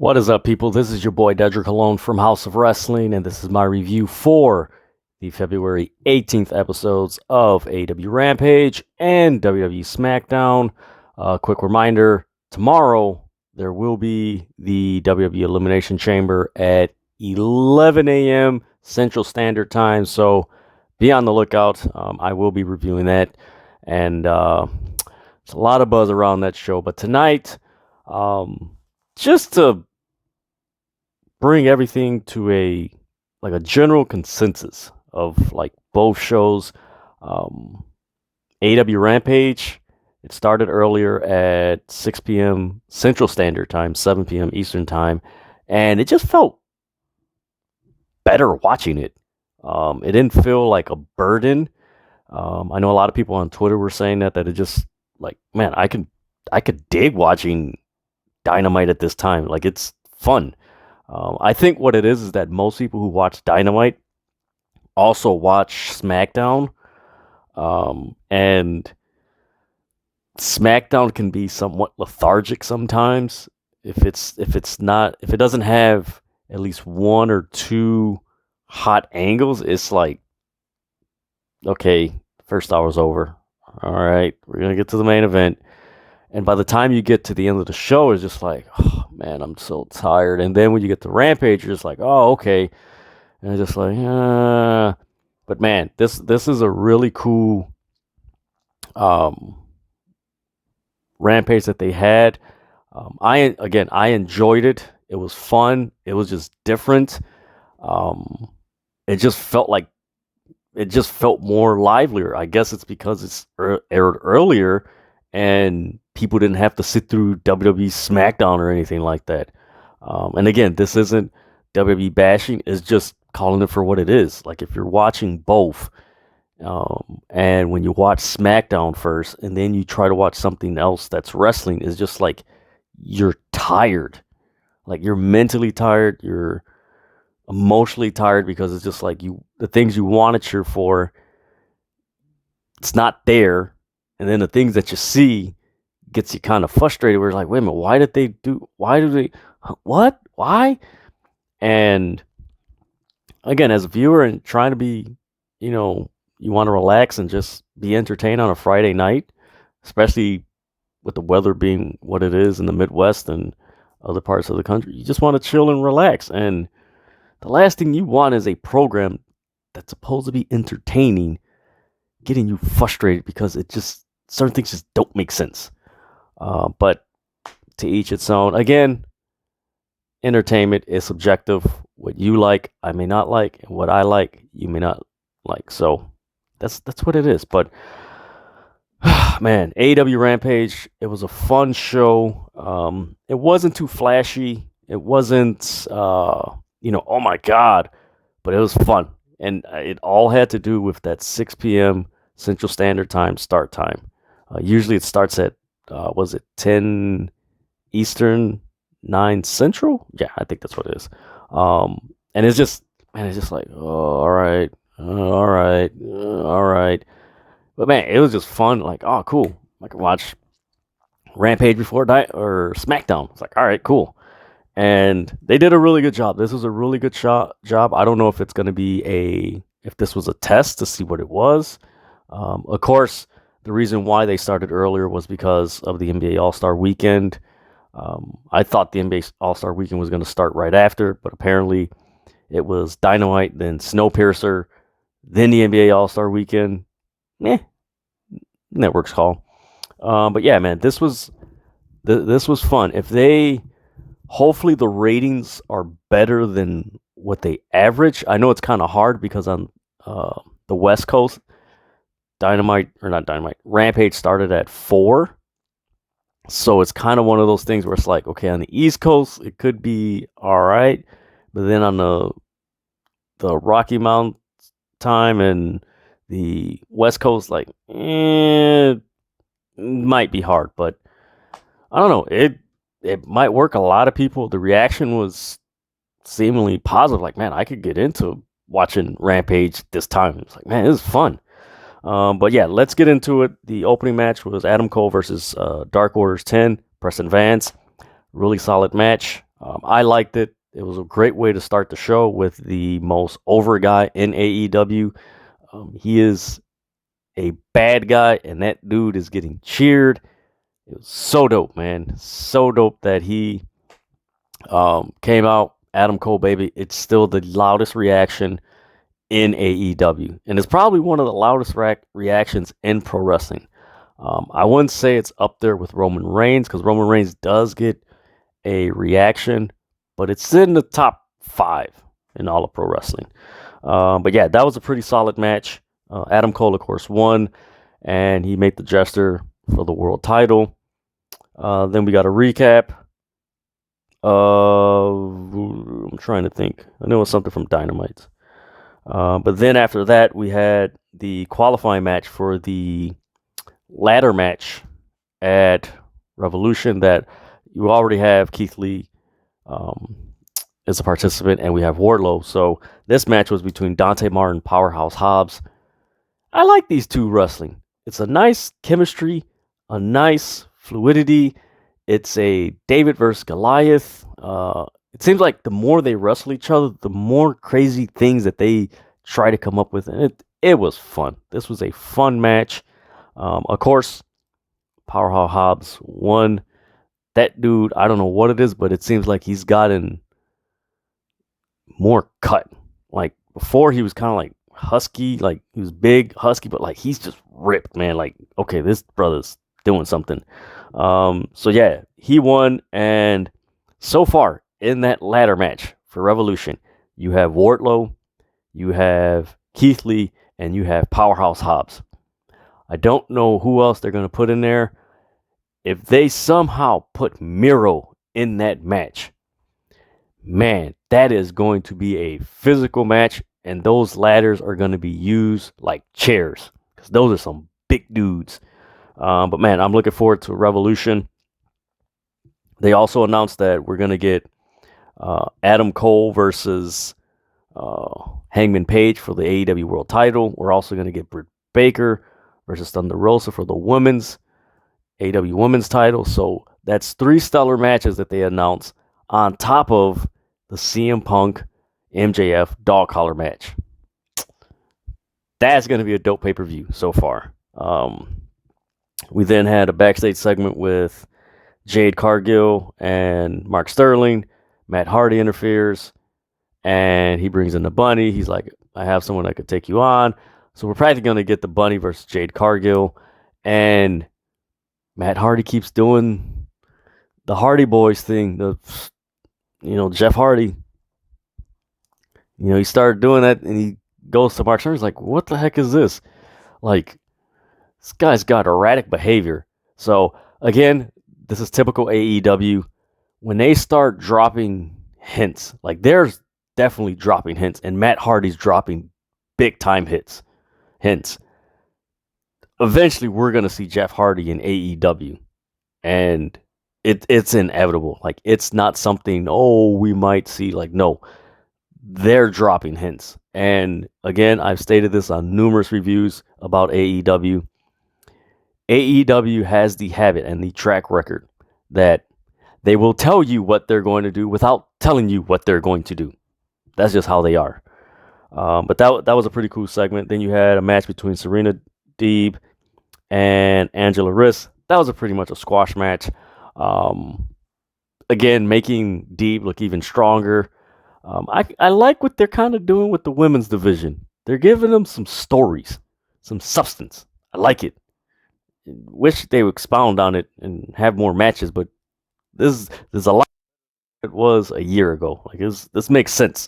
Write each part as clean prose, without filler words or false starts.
What is up, people? This is your boy Dedrian Colon from House of Wrestling, and this is my review for the February 18th episodes of AEW Rampage and WWE Smackdown. Quick reminder, tomorrow there will be the WWE Elimination Chamber at 11 a.m. Central Standard Time, so be on the lookout. I will be reviewing that, and there's a lot of buzz around that show. But tonight, just to bring everything to a general consensus of like both shows. AEW Rampage, it started earlier at 6 p.m. Central Standard Time, 7 p.m. Eastern Time, and it just felt better watching it. It didn't feel like a burden. I know a lot of people on Twitter were saying that it just like, man, I could dig watching Dynamite at this time. Like, it's fun. I think what it is that most people who watch Dynamite also watch SmackDown, and SmackDown can be somewhat lethargic sometimes if it doesn't have at least one or two hot angles. It's like, okay, first hour's over. All right, we're gonna get to the main event. And by the time you get to the end of the show, it's just like, oh, man, I'm so tired. And then when you get to Rampage, you're just like, oh, okay. And it's just like, But man, this is a really cool Rampage that they had. I enjoyed it. It was fun. It was just different. It just felt more livelier. I guess it's because it's aired earlier and people didn't have to sit through WWE Smackdown or anything like that. And again, this isn't WWE bashing. It's just calling it for what it is. Like, if you're watching both, and when you watch SmackDown first, and then you try to watch something else that's wrestling, it's just like you're tired. Like, you're mentally tired. You're emotionally tired because it's just like the things you want to cheer for, it's not there. And then the things that you see gets you kind of frustrated. We're like, wait a minute, why? And again, as a viewer and trying to be, you want to relax and just be entertained on a Friday night, especially with the weather being what it is in the Midwest and other parts of the country, you just want to chill and relax. And the last thing you want is a program that's supposed to be entertaining getting you frustrated because certain things just don't make sense. But to each its own. Again, entertainment is subjective. What you like, I may not like, and what I like, you may not like. So that's what it is. But man, AEW Rampage, it was a fun show. It wasn't too flashy. It wasn't, oh my God, but it was fun. And it all had to do with that 6 p.m. Central Standard Time start time. Usually it starts at, 10 Eastern, 9 Central? Yeah, I think that's what it is. And it's just like, oh, all right. But man, it was just fun. Like, oh, cool. I can watch Rampage before or SmackDown. It's like, all right, cool. And they did a really good job. This was a really good job. I don't know if it's going to be if this was a test to see what it was. Of course, the reason why they started earlier was because of the NBA All-Star Weekend. I thought the NBA All-Star Weekend was going to start right after, but apparently it was Dynamite, then Snowpiercer, then the NBA All-Star Weekend. Network's call. But yeah, man, this was fun. Hopefully the ratings are better than what they average. I know it's kind of hard because on the West Coast, Rampage started at 4. So it's kind of one of those things where it's like, okay, on the East Coast, it could be all right. But then on the Rocky Mountain time and the West Coast, like, it might be hard. But I don't know. It might work. A lot of people, the reaction was seemingly positive. Like, man, I could get into watching Rampage this time. It's like, man, this is fun. But yeah, let's get into it. The opening match was Adam Cole versus Dark Order's 10, Preston Vance. Really solid match. I liked it. It was a great way to start the show with the most over guy in AEW. He is a bad guy, and that dude is getting cheered. It was so dope, man. So dope that he came out. Adam Cole, baby. It's still the loudest reaction in AEW, and it's probably one of the loudest reactions in pro wrestling. I wouldn't say it's up there with Roman Reigns because Roman Reigns does get a reaction, but it's in the top 5 in all of pro wrestling. But yeah, that was a pretty solid match. Adam Cole, of course, won, and he made the gesture for the world title. Then we got a recap. I'm trying to think. I know it was something from Dynamite. But then after that, we had the qualifying match for the ladder match at Revolution that you already have Keith Lee as a participant, and we have Wardlow. So this match was between Dante Martin, Powerhouse Hobbs. I like these two wrestling. It's a nice chemistry, a nice fluidity. It's a David versus Goliath. It seems like the more they wrestle each other, the more crazy things that they try to come up with. And it was fun. This was a fun match. Of course, Powerhouse Hobbs won. That dude, I don't know what it is, but it seems like he's gotten more cut. Like before, he was kind of like husky, like he was big, husky, but like he's just ripped, man. Like, okay, this brother's doing something. So yeah, he won, and so far in that ladder match for Revolution, you have Wardlow, you have Keith Lee, and you have Powerhouse Hobbs. I don't know who else they're going to put in there. If they somehow put Miro in that match, man, that is going to be a physical match, and those ladders are going to be used like chairs because those are some big dudes. But man, I'm looking forward to Revolution. They also announced that we're going to get Adam Cole versus Hangman Page for the AEW World Title. We're also going to get Britt Baker versus Thunder Rosa for the women's AEW Women's Title. So that's 3 stellar matches that they announced on top of the CM Punk MJF dog collar match. That's going to be a dope pay-per-view so far. We then had a backstage segment with Jade Cargill and Mark Sterling. Matt Hardy interferes, and he brings in the bunny. He's like, I have someone that could take you on. So we're probably going to get the bunny versus Jade Cargill. And Matt Hardy keeps doing the Hardy Boys thing. Jeff Hardy. He started doing that, and he goes to Mark Sterling. He's like, what the heck is this? Like, this guy's got erratic behavior. So, again, this is typical AEW. When they start dropping hints, like there's definitely dropping hints, and Matt Hardy's dropping big-time hints. Eventually, we're going to see Jeff Hardy in AEW, and it's inevitable. Like, it's not something, we might see. Like, no, they're dropping hints. And, again, I've stated this on numerous reviews about AEW. AEW has the habit and the track record that they will tell you what they're going to do without telling you what they're going to do. That's just how they are. But that was a pretty cool segment. Then you had a match between Serena Deeb and Angela Riss. That was pretty much a squash match. Again, making Deeb look even stronger. I like what they're kind of doing with the women's division. They're giving them some stories, some substance. I like it. Wish they would expound on it and have more matches, but there's a lot it was a year ago. Like this makes sense.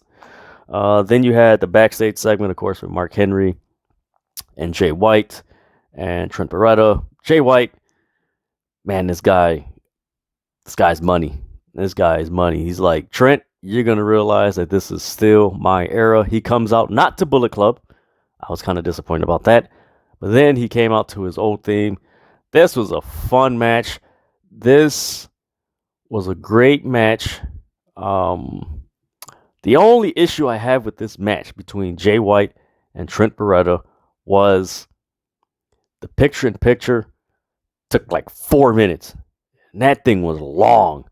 Then you had the backstage segment, of course, with Mark Henry and Jay White and Trent Beretta. Jay White, man, this guy's money. This guy is money. He's like, Trent, you're gonna realize that this is still my era. He comes out not to Bullet Club. I was kind of disappointed about that. But then he came out to his old theme. This was a fun match. This was a great match. The only issue I have with this match between Jay White and Trent Beretta was the picture-in-picture took like 4 minutes. And that thing was long.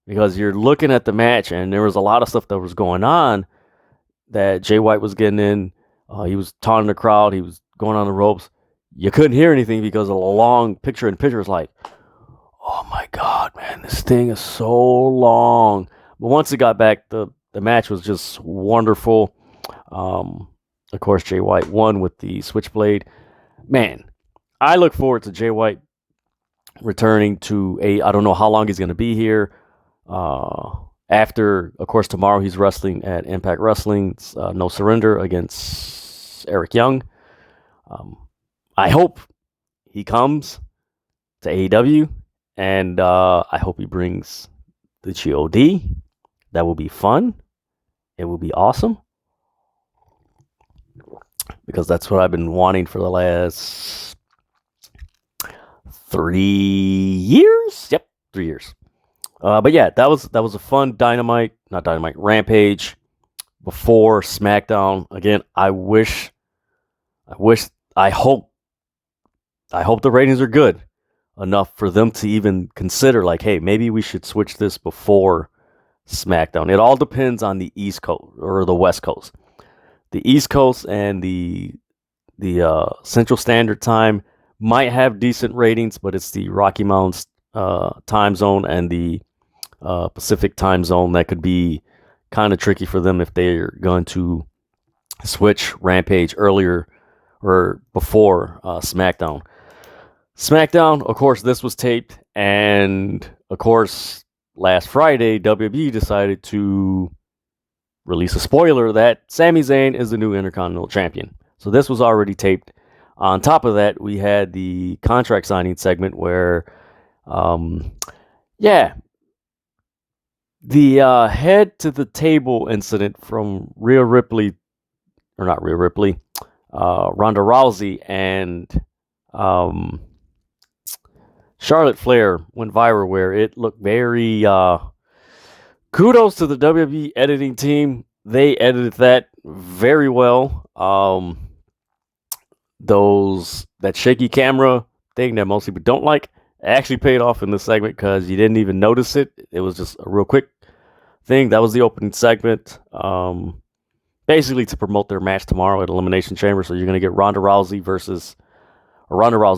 because you're looking at the match and there was a lot of stuff that was going on that Jay White was getting in. He was taunting the crowd. He was going on the ropes. You couldn't hear anything because of the long picture in picture. It's like, oh my God, man, this thing is so long. But once it got back, the match was just wonderful. Of course, Jay White won with the Switchblade. Man, I look forward to Jay White returning to I don't know how long he's going to be here. After, of course, tomorrow he's wrestling at Impact Wrestling's No Surrender against Eric Young. I hope he comes to AEW, and I hope he brings the GOD. That will be fun. It will be awesome. Because that's what I've been wanting for the last 3 years. Yep, 3 years. But yeah, that was a fun Rampage before SmackDown. Again, I hope the ratings are good enough for them to even consider, like, hey, maybe we should switch this before SmackDown. It all depends on the East Coast or the West Coast. The East Coast and the Central Standard Time might have decent ratings, but it's the Rocky Mountains time zone and the Pacific time zone that could be kind of tricky for them if they're going to switch Rampage earlier or before SmackDown. SmackDown, of course, this was taped, and of course, last Friday, WWE decided to release a spoiler that Sami Zayn is the new Intercontinental Champion. So this was already taped. On top of that, we had the contract signing segment where, the head to the table incident from Ronda Rousey and Charlotte Flair went viral, where it looked very kudos to the WWE editing team. They edited that very well. That shaky camera thing that most people don't like actually paid off in this segment because you didn't even notice it. It was just a real quick thing. That was the opening segment. Basically to promote their match tomorrow at Elimination Chamber. So you're going to get Ronda Rousey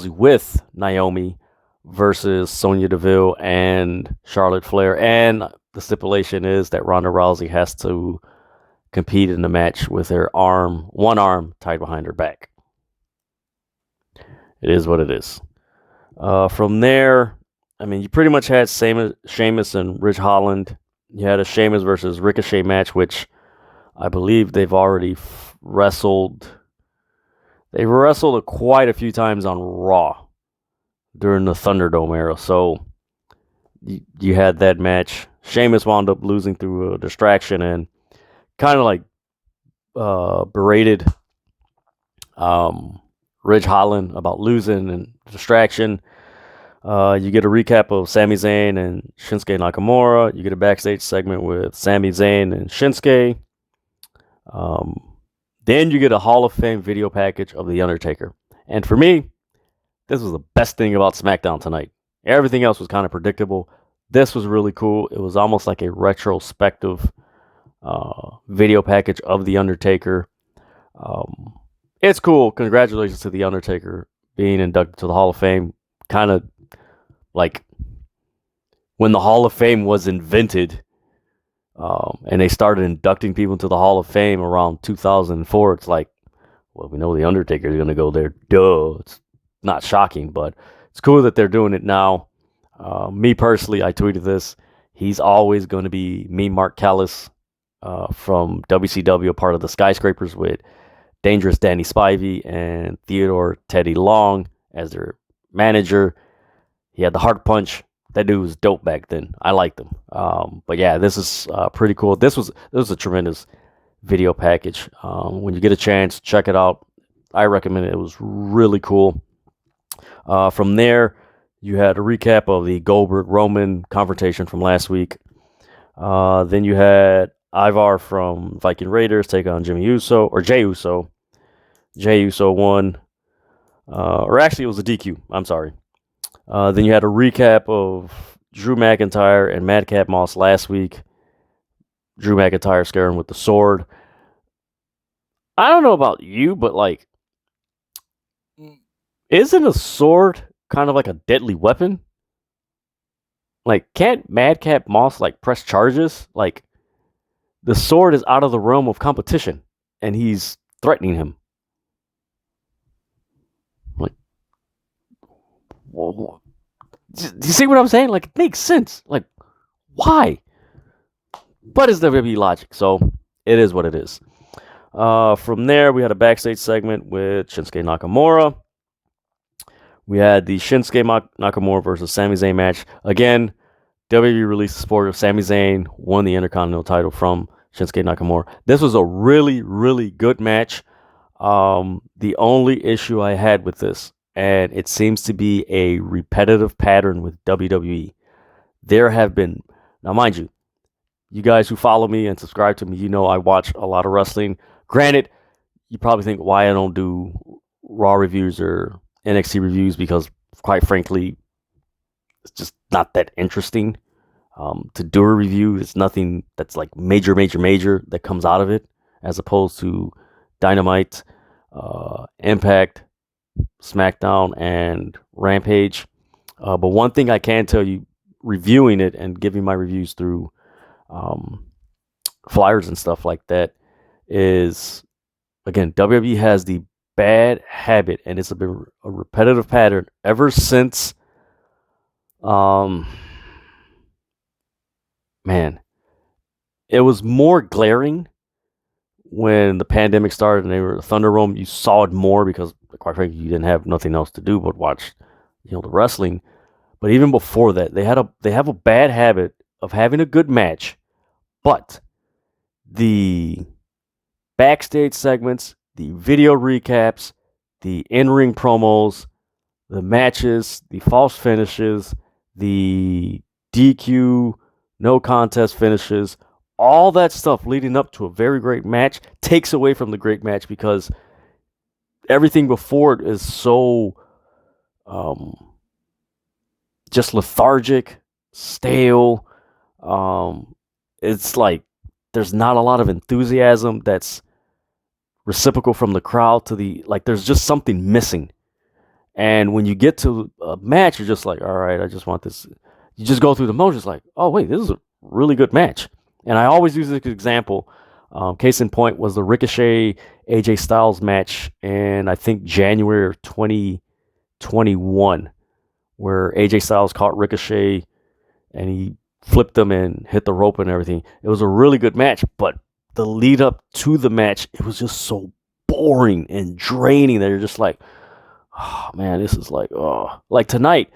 with Naomi versus Sonya Deville and Charlotte Flair. And the stipulation is that Ronda Rousey has to compete in the match with her one arm tied behind her back. It is what it is. From there, I mean, you pretty much had Sheamus and Ridge Holland. You had a Sheamus versus Ricochet match, which I believe they've already wrestled. They wrestled quite a few times on Raw during the Thunderdome era. So you had that match. Sheamus wound up losing through a distraction and kind of like berated Ridge Holland about losing and distraction. You get a recap of Sami Zayn and Shinsuke Nakamura. You get a backstage segment with Sami Zayn and Shinsuke. Then you get a Hall of Fame video package of The Undertaker. And for me, this was the best thing about SmackDown tonight. Everything else was kind of predictable. This was really cool. It was almost like a retrospective video package of The Undertaker. It's cool. Congratulations to The Undertaker being inducted to the Hall of Fame. Kind of like when the Hall of Fame was invented, and they started inducting people into the Hall of Fame around 2004. It's like, well, we know The Undertaker is going to go there. Duh. It's not shocking, but it's cool that they're doing it now. Me personally, I tweeted this. He's always going to be me, Mark Callis, from WCW, a part of the Skyscrapers with Dangerous Danny Spivey and Theodore Teddy Long as their manager. He had the heart punch. That dude was dope back then. I liked him. But yeah, this is pretty cool. This was a tremendous video package. When you get a chance, check it out. I recommend it. It was really cool. From there, you had a recap of the Goldberg-Roman confrontation from last week. Then you had Ivar from Viking Raiders take on Jey Uso. Jey Uso won. Or actually, it was a DQ. I'm sorry. Then you had a recap of Drew McIntyre and Madcap Moss last week. Drew McIntyre scaring with the sword. I don't know about you, but like, isn't a sword kind of like a deadly weapon? Like, can't Madcap Moss like press charges? Like, the sword is out of the realm of competition, and he's threatening him. Like, whoa. Do you see what I'm saying? Like, it makes sense. Like, why? But it's WWE logic, so it is what it is. From there, we had a backstage segment with Shinsuke Nakamura. We had the Shinsuke Nakamura versus Sami Zayn match. Again, WWE released the sport of Sami Zayn won the Intercontinental title from Shinsuke Nakamura. This was a really, really good match. The only issue I had with this, and it seems to be a repetitive pattern with WWE, there have been, now mind you, you guys who follow me and subscribe to me, you know I watch a lot of wrestling. Granted, you probably think why I don't do Raw reviews or NXT reviews, because quite frankly, it's just not that interesting. To do a review, it's nothing that's like major that comes out of it, as opposed to Dynamite, Impact, SmackDown, and Rampage. But one thing I can tell you, reviewing it and giving my reviews through flyers and stuff like that, is, again, WWE has the bad habit, and it's been a repetitive pattern ever since man, it was more glaring when the pandemic started and they were Thunder Room. You saw it more because, quite frankly, you didn't have nothing else to do but watch, the wrestling. But even before that, they have a bad habit of having a good match, but the backstage segments, the video recaps, the in-ring promos, the matches, the false finishes, the DQ, no contest finishes, all that stuff leading up to a very great match takes away from the great match, because everything before it is so just lethargic, stale. It's like there's not a lot of enthusiasm that's reciprocal from the crowd to the, like, there's just something missing. And when you get to a match, you're just like, all right, I just want this. You just go through the motions like, oh, wait, this is a really good match. And I always use this example. Case in point was the Ricochet AJ Styles match in, I think, January of 2021, where AJ Styles caught Ricochet and he flipped him and hit the rope and everything. It was a really good match, but the lead up to the match, it was just so boring and draining that you're just like, oh, man, this is like, oh. Like tonight,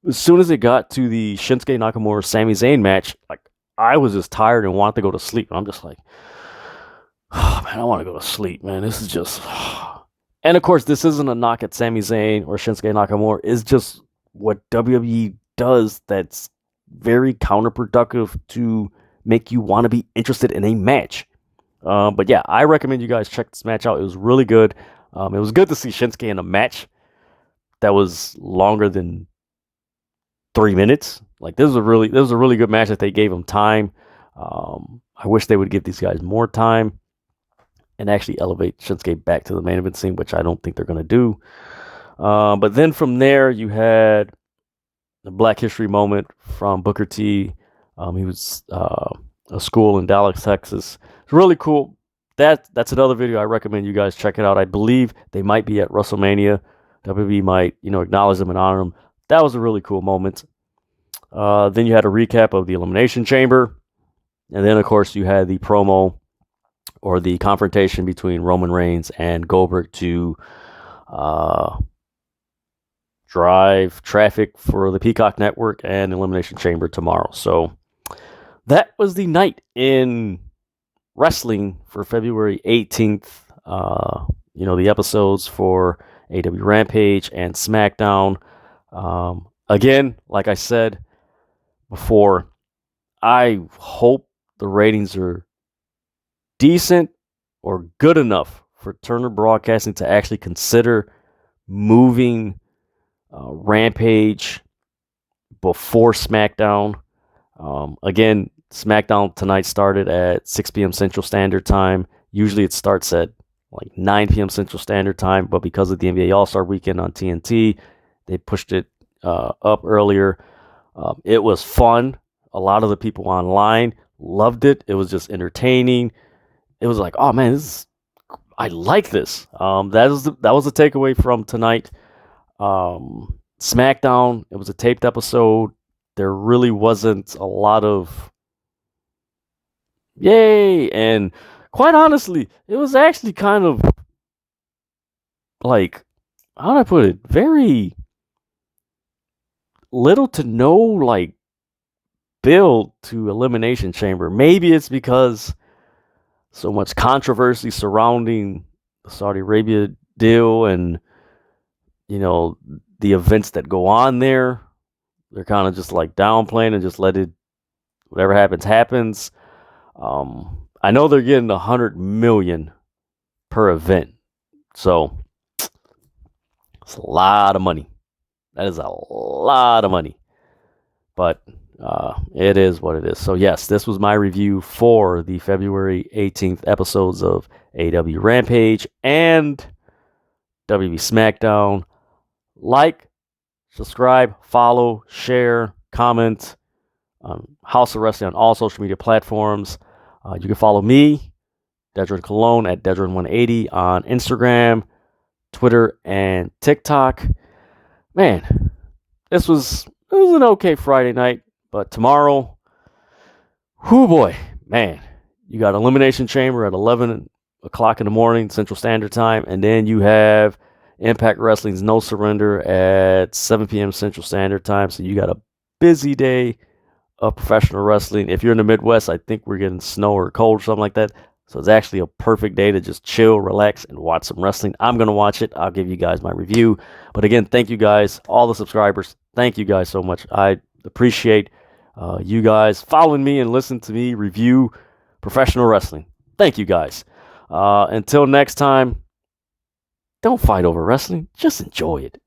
as soon as it got to the Shinsuke Nakamura Sami Zayn match, like, I was just tired and wanted to go to sleep. I'm just like, oh, man, I want to go to sleep, man. This is just... And, of course, this isn't a knock at Sami Zayn or Shinsuke Nakamura. It's just what WWE does that's very counterproductive to make you want to be interested in a match. But, yeah, I recommend you guys check this match out. It was really good. It was good to see Shinsuke in a match that was longer than 3 minutes. Like, this was a really good match that they gave him time. I wish they would give these guys more time and actually elevate Shinsuke back to the main event scene, which I don't think they're going to do. But then from there, you had the Black History moment from Booker T. He was a school in Dallas, Texas. It's really cool. That's another video I recommend you guys check it out. I believe they might be at WrestleMania. WWE might, acknowledge them and honor them. That was a really cool moment. Then you had a recap of the Elimination Chamber. And then, of course, you had the promo or the confrontation between Roman Reigns and Goldberg to drive traffic for the Peacock Network and Elimination Chamber tomorrow. So that was the night in wrestling for February 18th. The episodes for AEW Rampage and SmackDown. Again, like I said before, I hope the ratings are decent or good enough for Turner Broadcasting to actually consider moving Rampage before SmackDown. Again, SmackDown tonight started at 6 p.m. Central Standard Time. Usually it starts at like 9 p.m. Central Standard Time, but because of the NBA All-Star Weekend on TNT, they pushed it up earlier. It was fun. A lot of the people online loved it. It was just entertaining. It was like, oh man, I like this. That was the takeaway from tonight. SmackDown, it was a taped episode. There really wasn't a lot of yay, and quite honestly, it was actually kind of like, how do I put it? Very little to no like build to Elimination Chamber. Maybe it's because so much controversy surrounding the Saudi Arabia deal and, you know, the events that go on there. They're kind of just like downplaying and just let it, whatever happens. I know they're getting $100 million per event. So it's a lot of money. That is a lot of money. But it is what it is. So yes, this was my review for the February 18th episodes of AEW Rampage and WWE Smackdown. Like, subscribe, follow, share, comment. House of Wrestling on all social media platforms. You can follow me, Dedrian Colon, at Dedrian180 on Instagram, Twitter, and TikTok. Man, it was an okay Friday night, but tomorrow, whoo boy, man, you got Elimination Chamber at 11 o'clock in the morning, Central Standard Time, and then you have Impact Wrestling's No Surrender at 7 p.m. Central Standard Time, so you got a busy day of professional wrestling. If you're in the Midwest, I think we're getting snow or cold or something like that, so it's actually a perfect day to just chill, relax, and watch some wrestling. I'm going to watch it. I'll give you guys my review. But again, thank you guys, all the subscribers. Thank you guys so much. I appreciate you guys following me and listening to me review professional wrestling. Thank you guys. Until next time, don't fight over wrestling. Just enjoy it.